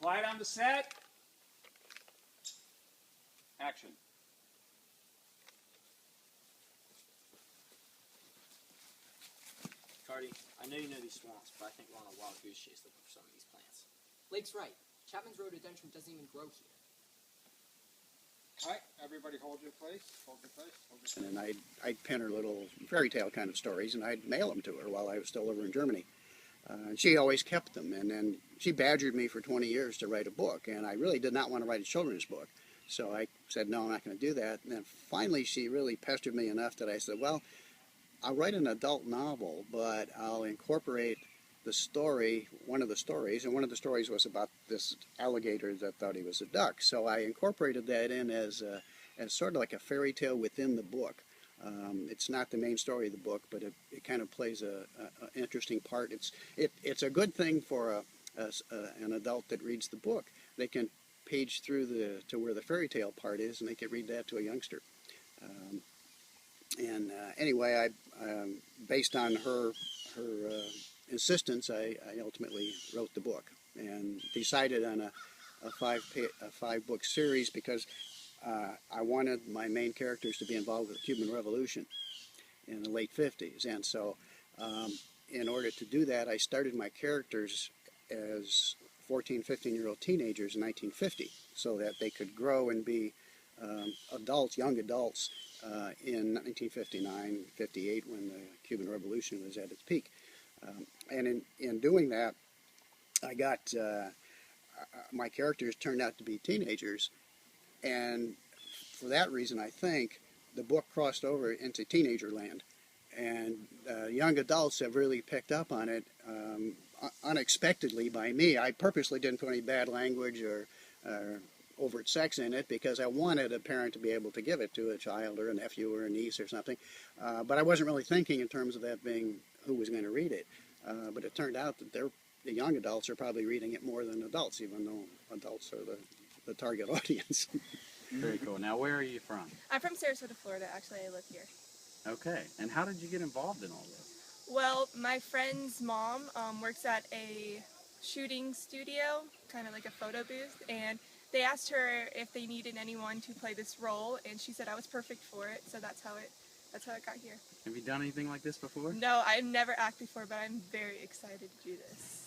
Quiet on the set. Action. Cardi, I know you know these swamps, but I think we're on a wild goose chase looking for some of these plants. Lake's right. Chapman's rhododendron doesn't even grow here. All right, everybody hold your place, hold your place, hold your place. And I'd pen her little fairy tale kind of stories, and I'd mail them to her while I was still over in Germany. And she always kept them, and then she badgered me for 20 years to write a book, and I really did not want to write a children's book. So I said, no, I'm not going to do that. And then finally she really pestered me enough that I said, well, I'll write an adult novel, but I'll incorporate the story, one of the stories, and one of the stories was about this alligator that thought he was a duck. So I incorporated that in as sort of like a fairy tale within the book. It's not the main story of the book, but it kind of plays an interesting part. It's a good thing for an adult that reads the book. They can page through to where the fairy tale part is, and they can read that to a youngster. Anyway, based on her insistence, I ultimately wrote the book and decided on a five-book series because I wanted my main characters to be involved with the Cuban Revolution in the late 50s. And so in order to do that, I started my characters as 14, 15-year-old teenagers in 1950 so that they could grow and be adults, young adults, in 1959, 58 when the Cuban Revolution was at its peak. And in doing that, I got, my characters turned out to be teenagers, and for that reason I think the book crossed over into teenager land. And young adults have really picked up on it unexpectedly by me. I purposely didn't put any bad language or overt sex in it because I wanted a parent to be able to give it to a child or a nephew or a niece or something. But I wasn't really thinking in terms of that being who was going to read it. But it turned out that the young adults are probably reading it more than adults, even though adults are the target audience. Very cool. Now, where are you from? I'm from Sarasota, Florida. Actually, I live here. Okay. And how did you get involved in all this? Well, my friend's mom works at a shooting studio, kind of like a photo booth, and they asked her if they needed anyone to play this role, and she said I was perfect for it, so that's how it got here. Have you done anything like this before? No, I've never acted before, but I'm very excited to do this.